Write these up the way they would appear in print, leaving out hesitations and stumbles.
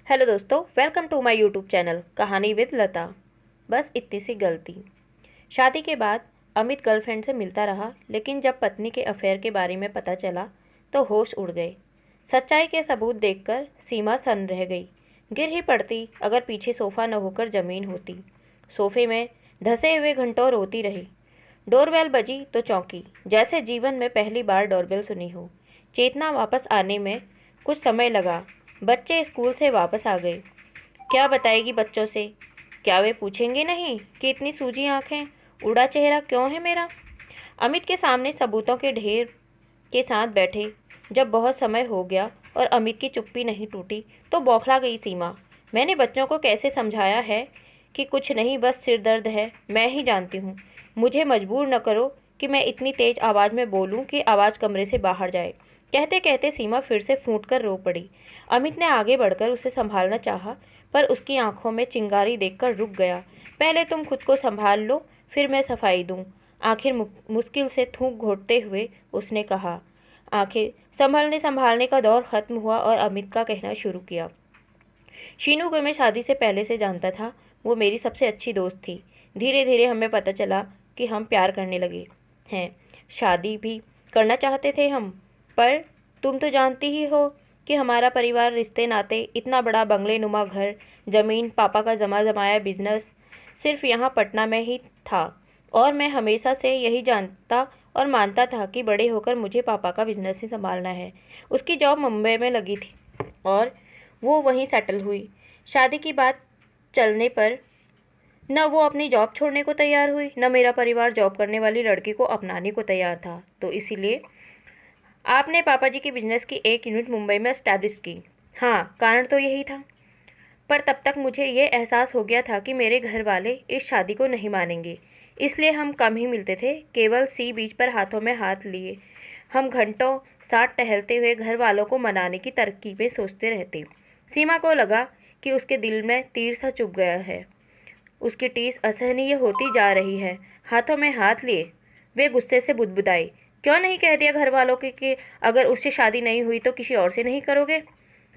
Hello दोस्तों, welcome to my YouTube channel कहानी with Lata. बस इतनी सी गलती। शादी के बाद अमित गर्लफ्रेंड से मिलता रहा, लेकिन जब पत्नी के अफेयर के बारे में पता चला तो होश उड़ गए। सच्चाई के सबूत देखकर सीमा सन्न रह गई। गिर ही पड़ती अगर पीछे सोफ़ा न होकर ज़मीन होती। सोफे में धंसे हुए घंटों रोती रही। डोरबेल बजी तो चौंकी, जैसे जीवन में पहली बार डोरबेल सुनी हो। चेतना वापस आने में कुछ समय लगा। बच्चे स्कूल से वापस आ गए। क्या बताएगी बच्चों से? क्या वे पूछेंगे नहीं कि इतनी सूजी आंखें, उड़ा चेहरा क्यों है मेरा? अमित के सामने सबूतों के ढेर के साथ बैठे जब बहुत समय हो गया और अमित की चुप्पी नहीं टूटी तो बौखला गई सीमा। मैंने बच्चों को कैसे समझाया है कि कुछ नहीं, बस सिर दर्द है, मैं ही जानती हूँ। मुझे मजबूर न करो कि मैं इतनी तेज आवाज़ में बोलूँ कि आवाज़ कमरे से बाहर जाए। कहते कहते सीमा फिर से फूट कर रो पड़ी। अमित ने आगे बढ़कर उसे संभालना चाहा, पर उसकी आंखों में चिंगारी देखकर रुक गया। पहले तुम खुद को संभाल लो, फिर मैं सफाई दूं। आखिर मुश्किल से थूक घोटते हुए उसने कहा। आखिर संभलने संभालने का दौर खत्म हुआ और अमित का कहना शुरू किया। शीनू को मैं शादी से पहले से जानता था। वो मेरी सबसे अच्छी दोस्त थी। धीरे धीरे हमें पता चला कि हम प्यार करने लगे हैं। शादी भी करना चाहते थे हम, पर तुम तो जानती ही हो कि हमारा परिवार, रिश्ते नाते, इतना बड़ा बंगले नुमा घर, ज़मीन, पापा का जमा जमाया बिजनेस सिर्फ यहाँ पटना में ही था। और मैं हमेशा से यही जानता और मानता था कि बड़े होकर मुझे पापा का बिजनेस ही संभालना है। उसकी जॉब मुंबई में लगी थी और वो वहीं सेटल हुई। शादी की बात चलने पर न वो अपनी जॉब छोड़ने को तैयार हुई, न मेरा परिवार जॉब करने वाली लड़की को अपनाने को तैयार था। तो इसीलिए आपने पापा जी के बिजनेस की एक यूनिट मुंबई में एस्टैब्लिश की। हाँ, कारण तो यही था। पर तब तक मुझे ये एहसास हो गया था कि मेरे घर वाले इस शादी को नहीं मानेंगे। इसलिए हम कम ही मिलते थे, केवल सी बीच पर हाथों में हाथ लिए हम घंटों साथ टहलते हुए घर वालों को मनाने की तरकीबें सोचते रहते। सीमा को लगा कि उसके दिल में तीर सा चुभ गया है। उसकी टीस असहनीय होती जा रही है। हाथों में हाथ लिए वे गुस्से से बुदबुदाई। क्यों नहीं कह दिया घर वालों के कि अगर उससे शादी नहीं हुई तो किसी और से नहीं करोगे?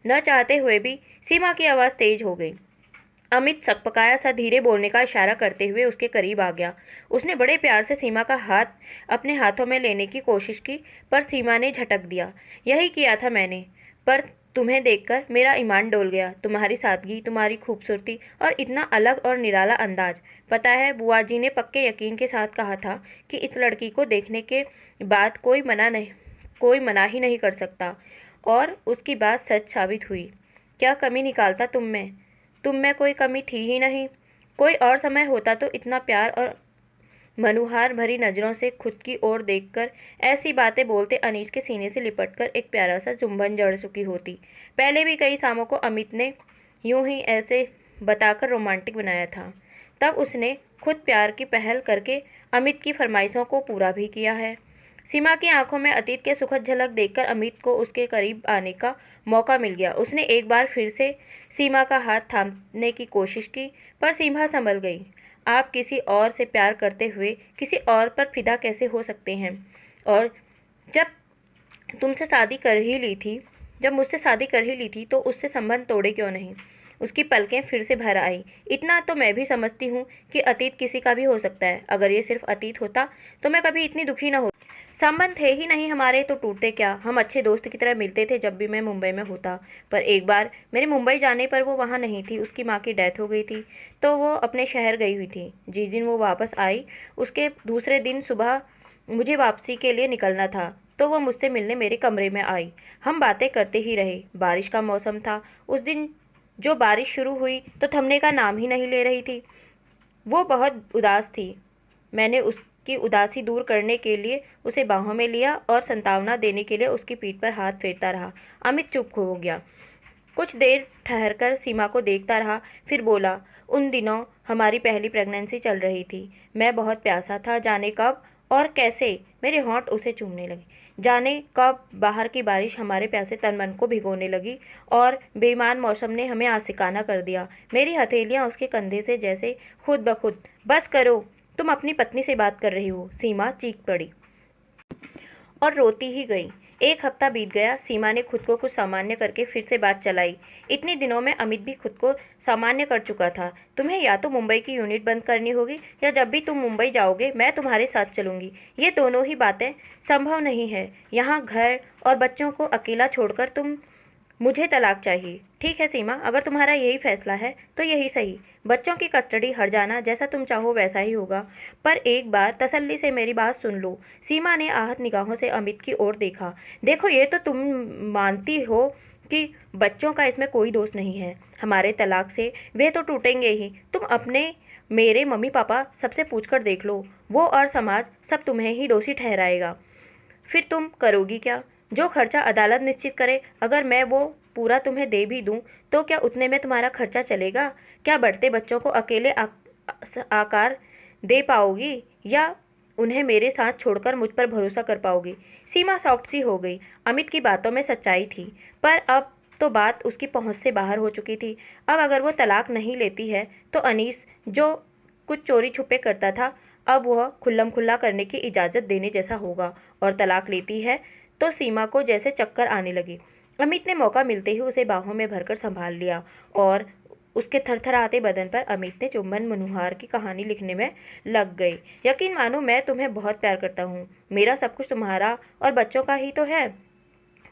न चाहते हुए भी सीमा की आवाज़ तेज हो गई। अमित सकपकाया सा धीरे बोलने का इशारा करते हुए उसके करीब आ गया। उसने बड़े प्यार से सीमा का हाथ अपने हाथों में लेने की कोशिश की, पर सीमा ने झटक दिया। यही किया था मैंने, पर तुम्हें देखकर मेरा ईमान डोल गया। तुम्हारी सादगी, तुम्हारी खूबसूरती और इतना अलग और निराला अंदाज। पता है, बुआ जी ने पक्के यकीन के साथ कहा था कि इस लड़की को देखने के बाद कोई मना ही नहीं कर सकता। और उसकी बात सच साबित हुई। क्या कमी निकालता तुम में कोई कमी थी ही नहीं। कोई और समय होता तो इतना प्यार और मनुहार भरी नज़रों से खुद की ओर देखकर ऐसी बातें बोलते अनीश के सीने से लिपटकर एक प्यारा सा चुंबन जड़ चुकी होती। पहले भी कई शामों को अमित ने यूं ही ऐसे बताकर रोमांटिक बनाया था। तब उसने खुद प्यार की पहल करके अमित की फरमाइशों को पूरा भी किया है। सीमा की आंखों में अतीत के सुखद झलक देखकर अमित को उसके करीब आने का मौका मिल गया। उसने एक बार फिर से सीमा का हाथ थामने की कोशिश की, पर सीमा संभल गई। आप किसी और से प्यार करते हुए किसी और पर फिदा कैसे हो सकते हैं? और जब तुमसे शादी कर ही ली थी जब मुझसे शादी कर ही ली थी तो उससे संबंध तोड़े क्यों नहीं? उसकी पलकें फिर से भर आई। इतना तो मैं भी समझती हूँ कि अतीत किसी का भी हो सकता है। अगर ये सिर्फ अतीत होता तो मैं कभी इतनी दुखी न होती। संबंध थे ही नहीं हमारे तो टूटते क्या? हम अच्छे दोस्त की तरह मिलते थे जब भी मैं मुंबई में होता। पर एक बार मेरे मुंबई जाने पर वो वहाँ नहीं थी। उसकी माँ की डेथ हो गई थी तो वो अपने शहर गई हुई थी। जिस दिन वो वापस आई उसके दूसरे दिन सुबह मुझे वापसी के लिए निकलना था, तो वो मुझसे मिलने मेरे कमरे में आई। हम बातें करते ही रहे। बारिश का मौसम था उस दिन। जो बारिश शुरू हुई तो थमने का नाम ही नहीं ले रही थी। वो बहुत उदास थी। मैंने उसकी उदासी दूर करने के लिए उसे बाहों में लिया और सांत्वना देने के लिए उसकी पीठ पर हाथ फेरता रहा। अमित चुप हो गया। कुछ देर ठहरकर सीमा को देखता रहा, फिर बोला, उन दिनों हमारी पहली प्रेगनेंसी चल रही थी। मैं बहुत प्यासा था। जाने कब और कैसे मेरे होंठ उसे चूमने लगे। जाने कब बाहर की बारिश हमारे प्यासे तन मन को भिगोने लगी और बेईमान मौसम ने हमें आशिकाना कर दिया। मेरी हथेलियां उसके कंधे से जैसे खुद ब खुद। बस करो, तुम अपनी पत्नी से बात कर रही हो, सीमा चीख पड़ी और रोती ही गई। एक हफ्ता बीत गया। सीमा ने खुद को कुछ सामान्य करके फिर से बात चलाई। इतने दिनों में अमित भी खुद को सामान्य कर चुका था। तुम्हें या तो मुंबई की यूनिट बंद करनी होगी, या जब भी तुम मुंबई जाओगे मैं तुम्हारे साथ चलूंगी। ये दोनों ही बातें संभव नहीं है। यहाँ घर और बच्चों को अकेला छोड़कर मुझे तलाक चाहिए। ठीक है सीमा, अगर तुम्हारा यही फैसला है तो यही सही। बच्चों की कस्टडी हर जाना, जैसा तुम चाहो वैसा ही होगा। पर एक बार तसल्ली से मेरी बात सुन लो। सीमा ने आहत निगाहों से अमित की ओर देखा। देखो, ये तो तुम मानती हो कि बच्चों का इसमें कोई दोष नहीं है। हमारे तलाक से वे तो टूटेंगे ही। तुम अपने, मेरे मम्मी पापा सबसे पूछकर देख लो। वो और समाज सब तुम्हें ही दोषी ठहराएगा। फिर तुम करोगी क्या? जो खर्चा अदालत निश्चित करे, अगर मैं वो पूरा तुम्हें दे भी दूं तो क्या उतने में तुम्हारा खर्चा चलेगा? क्या बढ़ते बच्चों को अकेले आकार दे पाओगी, या उन्हें मेरे साथ छोड़कर मुझ पर भरोसा कर पाओगी? सीमा सॉफ्ट सी हो गई। अमित की बातों में सच्चाई थी, पर अब तो बात उसकी पहुंच से बाहर हो चुकी थी। अब अगर वो तलाक नहीं लेती है तो अनीस, जो कुछ चोरी छुपे करता था, अब वह खुल्लम खुल्ला करने की इजाज़त देने जैसा होगा। और तलाक लेती है तो सीमा को जैसे चक्कर आने लगे। अमित ने मौका मिलते ही उसे बाहों में भरकर संभाल लिया और उसके थरथराते बदन पर अमित ने चुंबन मनोहार की कहानी लिखने में लग गई। यकीन मानो, मैं तुम्हें बहुत प्यार करता हूँ। मेरा सब कुछ तुम्हारा और बच्चों का ही तो है।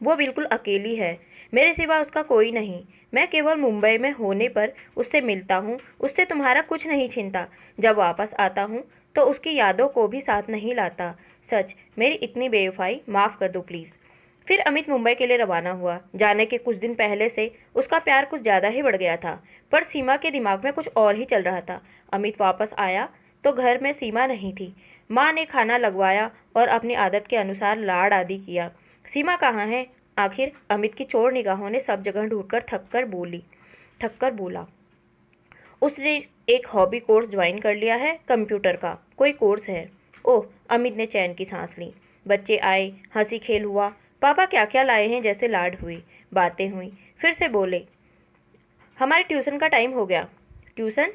वो बिल्कुल अकेली है, मेरे सिवा उसका कोई नहीं। मैं केवल मुंबई में होने पर उससे मिलता हूँ, उससे तुम्हारा कुछ नहीं छीनता। जब वापस आता हूँ तो उसकी यादों को भी साथ नहीं लाता। सच, मेरी इतनी बेवफाई माफ़ कर दो प्लीज़। फिर अमित मुंबई के लिए रवाना हुआ। जाने के कुछ दिन पहले से उसका प्यार कुछ ज़्यादा ही बढ़ गया था, पर सीमा के दिमाग में कुछ और ही चल रहा था। अमित वापस आया तो घर में सीमा नहीं थी। माँ ने खाना लगवाया और अपनी आदत के अनुसार लाड़ आदि किया। सीमा कहाँ है? आखिर अमित की चोर निगाहों ने सब जगह ढूंढकर थक कर बोला। उसने एक हॉबी कोर्स ज्वाइन कर लिया है, कंप्यूटर का कोई कोर्स है। ओह, अमित ने चैन की सांस ली। बच्चे आए, हंसी खेल हुआ। पापा क्या क्या लाए हैं जैसे लाड हुई, बातें हुई। फिर से बोले, हमारे ट्यूशन का टाइम हो गया। ट्यूशन?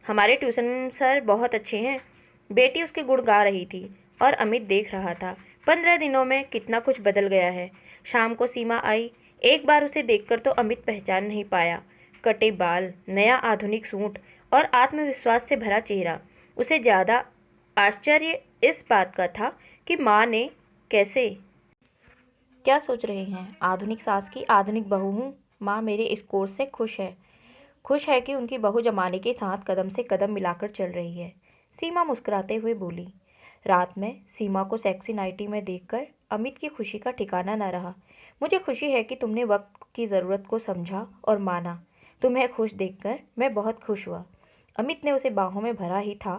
हमारे ट्यूशन सर बहुत अच्छे हैं। बेटी उसके गुण गा रही थी और अमित देख रहा था। 15 दिनों में कितना कुछ बदल गया है। शाम को सीमा आई। एक बार उसे देखकर तो अमित पहचान नहीं पाया। कटे बाल, नया आधुनिक सूट और आत्मविश्वास से भरा चेहरा। उसे ज़्यादा आश्चर्य इस बात का था कि माँ ने कैसे। क्या सोच रहे हैं? आधुनिक सास की आधुनिक बहू हूँ। माँ मेरे इस कोर्स से खुश है कि उनकी बहू जमाने के साथ कदम से कदम मिलाकर चल रही है। सीमा मुस्कुराते हुए बोली। रात में सीमा को सेक्सी नाइटी में देखकर अमित की खुशी का ठिकाना न रहा। मुझे खुशी है कि तुमने वक्त की ज़रूरत को समझा और माना। तुम्हें खुश देखकर मैं बहुत खुश हुआ। अमित ने उसे बाहों में भरा ही था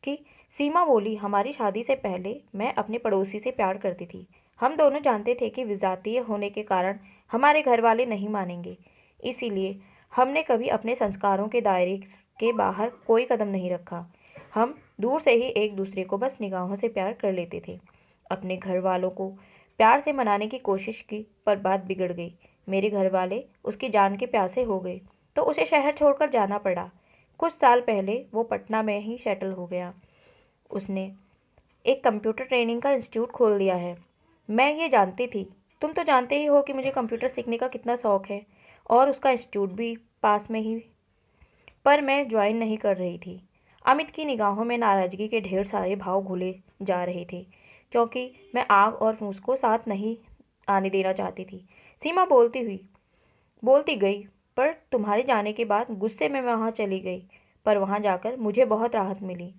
कि सीमा बोली, हमारी शादी से पहले मैं अपने पड़ोसी से प्यार करती थी। हम दोनों जानते थे कि विजातीय होने के कारण हमारे घर वाले नहीं मानेंगे, इसीलिए हमने कभी अपने संस्कारों के दायरे के बाहर कोई कदम नहीं रखा। हम दूर से ही एक दूसरे को बस निगाहों से प्यार कर लेते थे। अपने घर वालों को प्यार से मनाने की कोशिश की, पर बात बिगड़ गई। मेरे घर वाले उसकी जान के प्यासे हो गए तो उसे शहर छोड़कर जाना पड़ा। कुछ साल पहले वो पटना में ही सेटल हो गया। उसने एक कंप्यूटर ट्रेनिंग का इंस्टीट्यूट खोल दिया है। मैं ये जानती थी, तुम तो जानते ही हो कि मुझे कंप्यूटर सीखने का कितना शौक़ है, और उसका इंस्टीट्यूट भी पास में ही, पर मैं ज्वाइन नहीं कर रही थी। अमित की निगाहों में नाराज़गी के ढेर सारे भाव घुले जा रहे थे, क्योंकि मैं आग और फूस को साथ नहीं आने देना चाहती थी। सीमा बोलती गई, पर तुम्हारे जाने के बाद गुस्से में मैं वहाँ चली गई, पर वहाँ जाकर मुझे बहुत राहत मिली।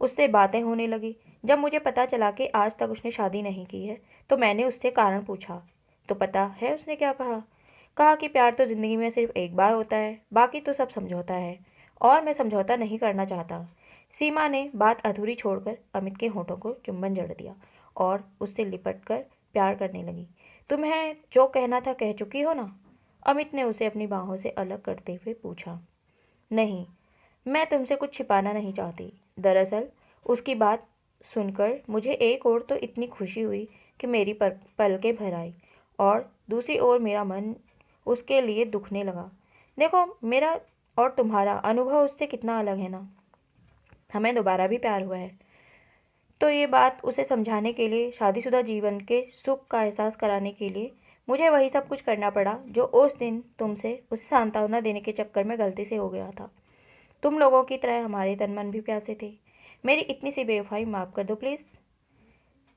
उससे बातें होने लगी। जब मुझे पता चला कि आज तक उसने शादी नहीं की है तो मैंने उससे कारण पूछा। तो पता है उसने क्या कहा? कहा कि प्यार तो ज़िंदगी में सिर्फ एक बार होता है, बाकी तो सब समझौता है, और मैं समझौता नहीं करना चाहता। सीमा ने बात अधूरी छोड़कर अमित के होठों को चुंबन जड़ दिया और उससे लिपट कर प्यार करने लगी। तुम्हें जो कहना था कह चुकी हो ना? अमित ने उसे अपनी बाहों से अलग करते हुए पूछा। नहीं, मैं तुमसे कुछ छिपाना नहीं चाहती। दरअसल उसकी बात सुनकर मुझे एक ओर तो इतनी खुशी हुई कि मेरी पलकें भर आई, और दूसरी ओर मेरा मन उसके लिए दुखने लगा। देखो, मेरा और तुम्हारा अनुभव उससे कितना अलग है ना। हमें दोबारा भी प्यार हुआ है। तो ये बात उसे समझाने के लिए, शादीशुदा जीवन के सुख का एहसास कराने के लिए मुझे वही सब कुछ करना पड़ा जो उस दिन तुमसे उसे सांत्वना देने के चक्कर में गलती से हो गया था। तुम लोगों की तरह हमारे तन मन भी प्यासे थे। मेरी इतनी सी बेवफाई माफ़ कर दो प्लीज़।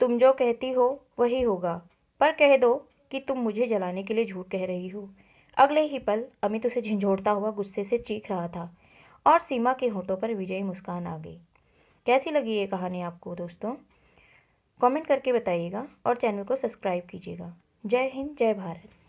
तुम जो कहती हो वही होगा, पर कह दो कि तुम मुझे जलाने के लिए झूठ कह रही हो। अगले ही पल अमित उसे झंझोड़ता हुआ गुस्से से चीख रहा था और सीमा के होठों पर विजयी मुस्कान आ गई। कैसी लगी ये कहानी आपको दोस्तों? कमेंट करके बताइएगा और चैनल को सब्सक्राइब कीजिएगा। जय हिंद, जय भारत।